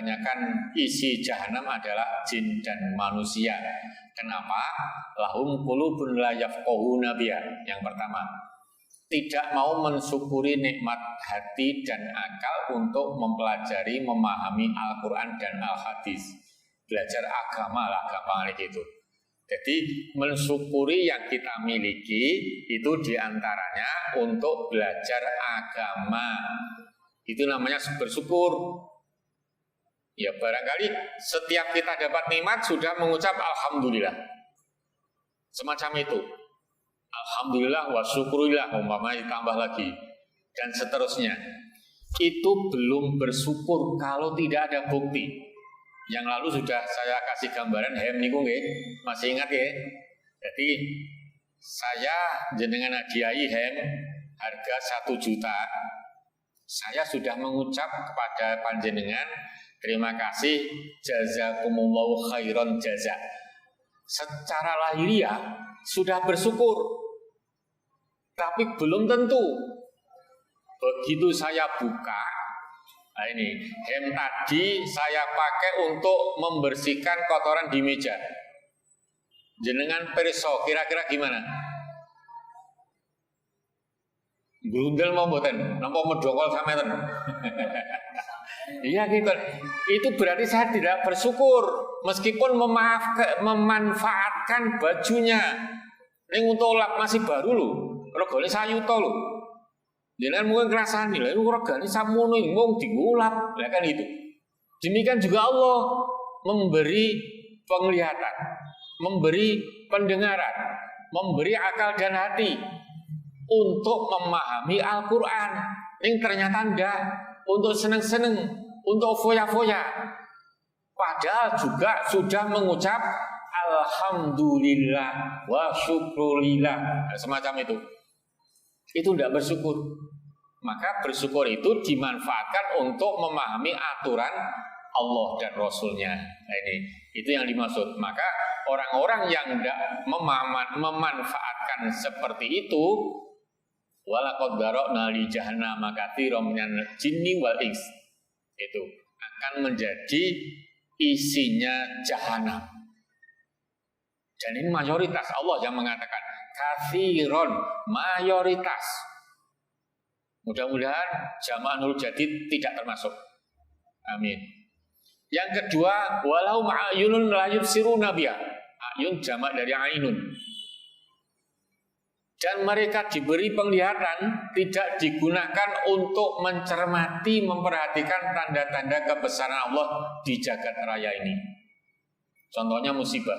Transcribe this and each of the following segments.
kebanyakan isi jahanam adalah jin dan manusia. Kenapa? Lahum qulubun la yafqahuna biha. Yang pertama, tidak mau mensyukuri nikmat hati dan akal untuk mempelajari, memahami Al-Quran dan Al-Hadis. Belajar agama lah, gampang gitu. Jadi mensyukuri yang kita miliki itu diantaranya untuk belajar agama. Itu namanya bersyukur. Ya barangkali setiap kita dapat nikmat sudah mengucap Alhamdulillah. Semacam itu. Alhamdulillah wa syukurillah, umpamanya ditambah lagi. Dan seterusnya. Itu belum bersyukur kalau tidak ada bukti. Yang lalu sudah saya kasih gambaran hem niku nggih, masih ingat ya? Jadi saya jenengan hadiahi hem harga 1 juta. Saya sudah mengucap kepada panjenengan terima kasih, jazakumullahu khairan jaza. Secara lahiriah sudah bersyukur, tapi belum tentu. Begitu saya buka, nah ini hem tadi saya pakai untuk membersihkan kotoran di meja. Jenengan perso, kira-kira gimana? Grundel mau mboten, napa medhokol sampeyan. Iya gitu. Itu berarti saya tidak bersyukur meskipun memanfaatkan bajunya. Ning untuk lap masih baru lho. Regane sayuta lho. Jenengan mungkin ngrasani lha iku regane samono wong diulap, lah kan itu. Demikian juga Allah memberi penglihatan, memberi pendengaran, memberi akal dan hati untuk memahami Al-Quran. Ning ternyata ndak, untuk seneng-seneng, untuk foya-foya. Padahal juga sudah mengucap Alhamdulillah wa syukurillah, semacam itu. Itu tidak bersyukur. Maka bersyukur itu dimanfaatkan untuk memahami aturan Allah dan Rasulnya. Nah itu yang dimaksud. Maka orang-orang yang tidak memanfaatkan seperti itu, walaqad dzara'na li jahannama katsiran minal jinni wal ins, itu akan menjadi isinya jahanam. Dan ini mayoritas, Allah yang mengatakan katsiran, mayoritas. Mudah-mudahan jamaah Nurul Jadid tidak termasuk. Amin. Yang kedua, walau ma'ayunun la yubsiruna biha. Ayun jamak dari ainun. Dan mereka diberi penglihatan tidak digunakan untuk mencermati, memperhatikan tanda-tanda kebesaran Allah di jagat raya ini. Contohnya musibah.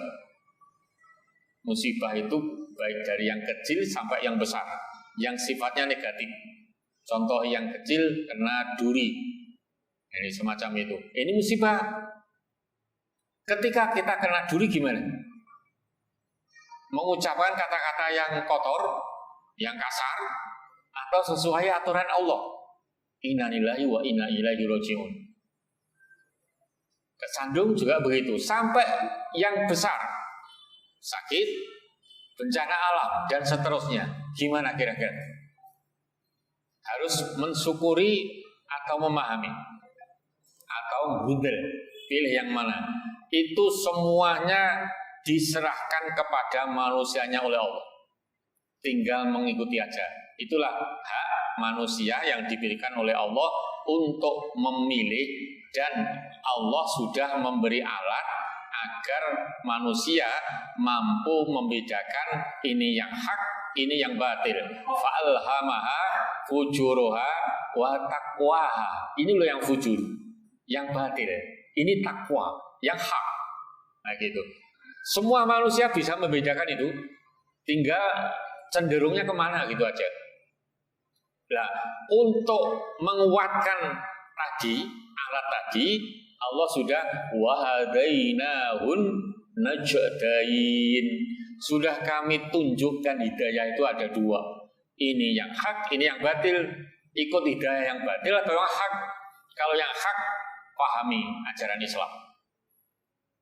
Musibah itu baik dari yang kecil sampai yang besar, yang sifatnya negatif. Contoh yang kecil kena duri, ini semacam itu. Ini musibah. Ketika kita kena duri gimana? Mengucapkan kata-kata yang kotor, yang kasar, atau sesuai aturan Allah. Inna lillahi wa inna ilaihi raji'un. Kesandung juga begitu. Sampai yang besar, sakit, bencana alam, dan seterusnya. Gimana kira-kira? Harus mensyukuri atau memahami? Atau gundel? Pilih yang mana? Itu semuanya diserahkan kepada manusianya oleh Allah. Tinggal mengikuti aja. Itulah hak manusia yang diberikan oleh Allah untuk memilih, dan Allah sudah memberi alat agar manusia mampu membedakan ini yang hak, ini yang batil. Fa'alhamaha fujuruha wa taqwaha. Ini loh yang fujur, yang batil. Ini takwa, yang hak. Nah gitu. Semua manusia bisa membedakan itu, tinggal cenderungnya kemana gitu aja. Nah, untuk menguatkan tadi, alat tadi, Allah sudah wahadainahun najdain. Sudah kami tunjukkan hidayah itu ada dua. Ini yang hak, ini yang batil. Ikut hidayah yang batil atau yang hak. Kalau yang hak, pahami ajaran Islam,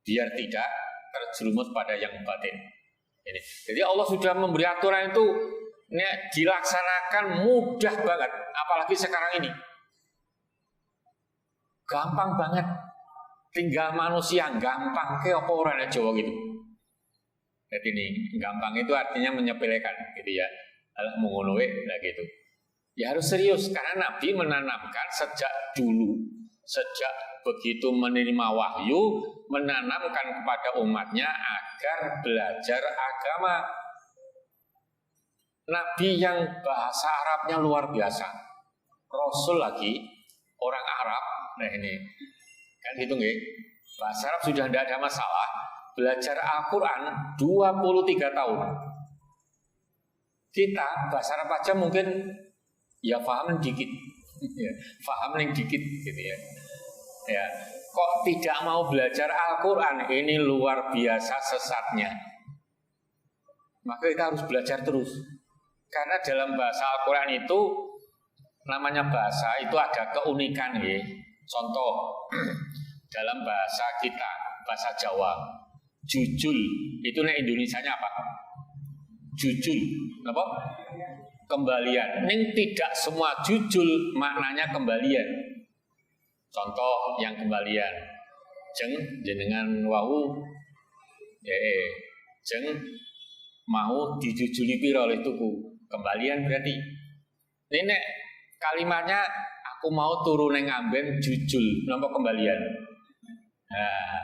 biar tidak terjerumus pada yang batin. Ini. Jadi Allah sudah memberi aturan itu dilaksanakan mudah banget, apalagi sekarang ini. Gampang banget. tinggal manusia gampang ke apa orang Jawa gitu. Jadi ini gampang itu artinya menyepelekan gitu ya. Alah mengonowe lah gitu. Ya harus serius karena Nabi menanamkan sejak dulu, sejak begitu menerima wahyu, menanamkan kepada umatnya agar belajar agama. Nabi yang bahasa Arabnya luar biasa, Rasul lagi orang Arab. Nah ini kan gitu nggih. Bahasa Arab sudah tidak ada masalah. Belajar Al-Quran 23 tahun. Kita bahasa Arab aja mungkin ya paham dikit, paham dikit gitu ya. Ya, kok tidak mau belajar Al-Quran? Ini luar biasa sesatnya. Maka kita harus belajar terus. Karena dalam bahasa Al-Quran itu namanya bahasa itu ada keunikan ya. Contoh dalam bahasa kita, bahasa Jawa, jujul itu nih Indonesianya apa? Jujul, apa? Kembalian. Ini tidak semua jujul maknanya kembalian. Contoh yang kembalian, jeng jenengan wau, jeng mau dijujuli piro oleh tuku. Kembalian berarti. Ini kalimatnya aku mau turun yang amben jujul, nampak kembalian. Nah,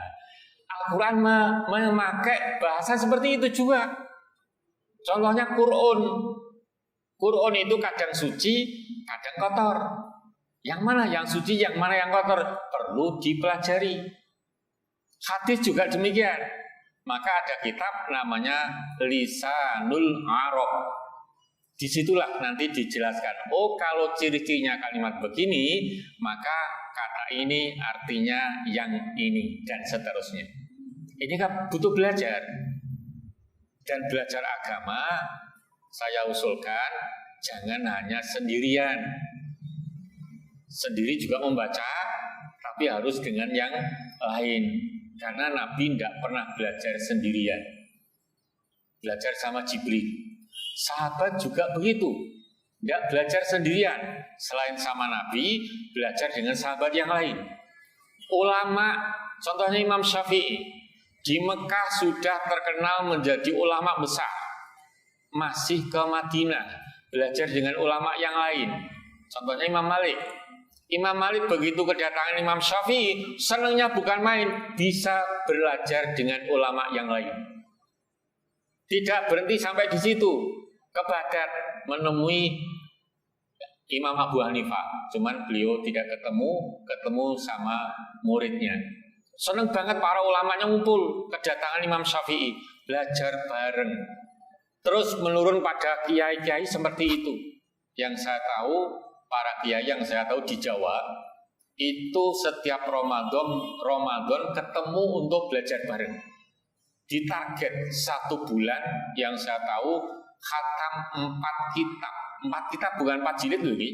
Al-Quran memakai bahasa seperti itu juga. Contohnya Quran. Quran itu kadang suci, kadang kotor. Yang mana yang suci, yang mana yang kotor? Perlu dipelajari. Hadis juga demikian. Maka ada kitab namanya Lisanul Arab. Disitulah nanti dijelaskan. Oh, kalau ciri-cirinya kalimat begini, maka kata ini artinya yang ini dan seterusnya. Ini kan butuh belajar. Dan belajar agama saya usulkan jangan hanya sendirian. Sendiri juga membaca, tapi harus dengan yang lain. Karena Nabi tidak pernah belajar sendirian. Belajar sama Jibril. Sahabat juga begitu. Tidak belajar sendirian. Selain sama Nabi, belajar dengan sahabat yang lain. Ulama, contohnya Imam Syafi'i. Di Mekah sudah terkenal menjadi ulama besar. Masih ke Madinah, belajar dengan ulama yang lain. Contohnya Imam Malik. Imam Malik begitu kedatangan Imam Syafi'i, senangnya bukan main, bisa belajar dengan ulama yang lain. Tidak berhenti sampai di situ, ke Baghdad menemui Imam Abu Hanifah. Cuman beliau tidak ketemu sama muridnya. Senang banget para ulamanya ngumpul, kedatangan Imam Syafi'i, belajar bareng. Terus menurun pada kiai-kiai seperti itu. Yang saya tahu, para kiai yang saya tahu di Jawa, itu setiap Ramadan ketemu untuk belajar bareng. Ditarget 1 bulan yang saya tahu, khatam 4 kitab. 4 kitab bukan 4 jilid loh ini.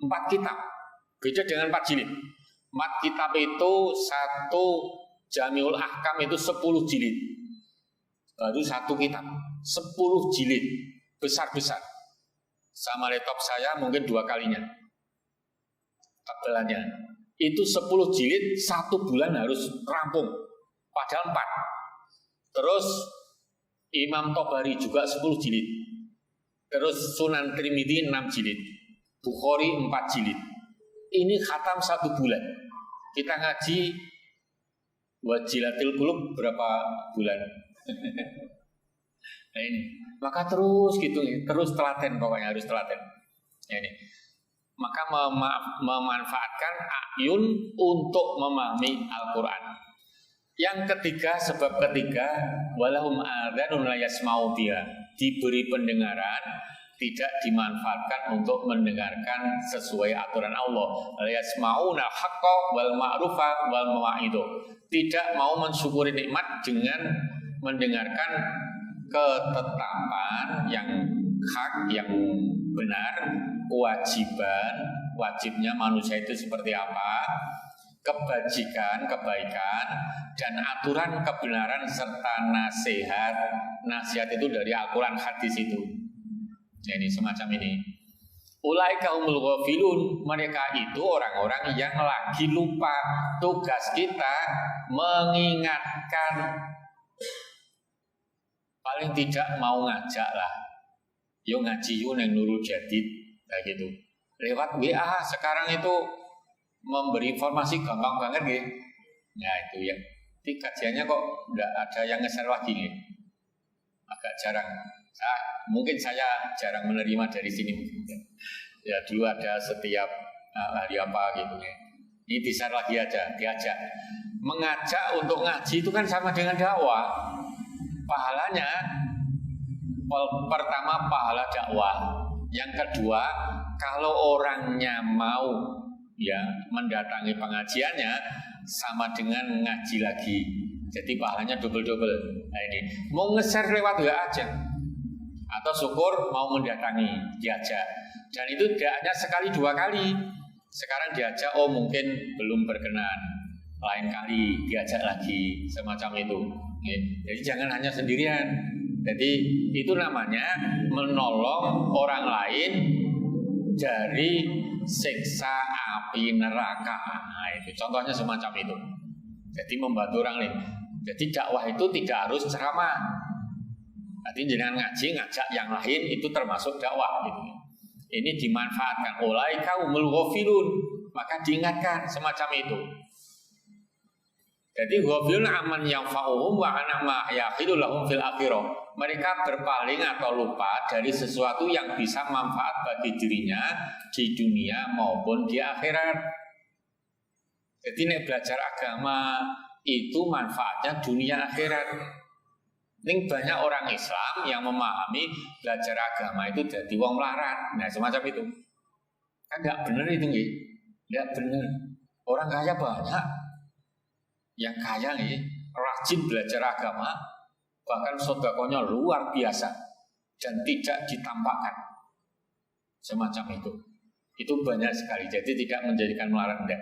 4 kitab. Beda dengan 4 jilid. 4 kitab itu 1 Jamiul Ahkam itu 10 jilid. Baru 1 kitab 10 jilid. Besar-besar. Sama laptop saya mungkin 2 kalinya. Tebalannya. Itu 10 jilid 1 bulan harus rampung. Padahal 4. Terus Imam Tobari juga 10 jilid. Terus Sunan Tirmidzi 6 jilid. Bukhari 4 jilid. Ini khatam 1 bulan. Kita ngaji Wajilatil Qulub berapa bulan? Nah ini, maka terus gitu, terus telaten, pokoknya harus telaten. Ya ini. Maka memanfaatkan ayun untuk memahami Al-Quran. Yang ketiga, sebab ketiga, walahum adzanun la yasma'u biha, diberi pendengaran, tidak dimanfaatkan untuk mendengarkan sesuai aturan Allah. La yasma'una haqqa wal ma'rufa wal mawa'idu. Tidak mau mensyukuri nikmat dengan mendengarkan ketetapan yang hak, yang benar, kewajiban, wajibnya manusia itu seperti apa, kebajikan, kebaikan, dan aturan kebenaran serta nasihat. Nasihat itu dari Al-Quran, hadis itu. Jadi semacam ini. Ulaika humul ghafilun, mereka itu orang-orang yang lagi lupa. Tugas kita mengingatkan, paling tidak mau ngajak lah. Yo ngaji yo neng Nurul Jadid kayak gitu. Lewat WA sekarang itu memberi informasi gampang banget gitu. Nah itu ya. Tapi kajiannya kok enggak ada yang nge-share lagi nih. Agak jarang. Mungkin saya jarang menerima dari sini. Ya dulu ada setiap hari apa gitu nih. Ini di-share lagi aja, diajak. Mengajak untuk ngaji itu kan sama dengan dakwah. Pahalanya pertama pahala dakwah. Yang kedua, kalau orangnya mau ya mendatangi pengajiannya sama dengan ngaji lagi. Jadi pahalanya double-double. Nah ini mau nge-share lewat WA aja. Atau syukur mau mendatangi, diajak. Dan itu tidak hanya sekali dua kali. Sekarang diajak, oh mungkin belum berkenan. Lain kali diajak lagi, semacam itu. Jadi jangan hanya sendirian. Jadi itu namanya menolong orang lain dari siksa api neraka. Nah, itu contohnya semacam itu. Jadi membantu orang lain. Jadi dakwah itu tidak harus ceramah. Nanti jangan ngaji, ngajak yang lain itu termasuk dakwah gitu. Ini dimanfaatkan ulaika humul ghafilun, maka diingatkan semacam itu. Jadi ghafilun aman yang fa'uhum wa anama yaqidu lahum fil akhirah. Mereka berpaling atau lupa dari sesuatu yang bisa manfaat bagi dirinya di dunia maupun di akhirat. Jadi nek belajar agama itu manfaatnya dunia akhirat. Ini banyak orang Islam yang memahami belajar agama itu jadi wong melarat. Nah semacam itu. Kan nggak benar itu nggih. Nggak benar. Orang kaya banyak. Yang kaya nih rajin belajar agama, bahkan sedekahnya luar biasa dan tidak ditampakkan. Semacam itu. Itu banyak sekali. Jadi tidak menjadikan melarat enggak.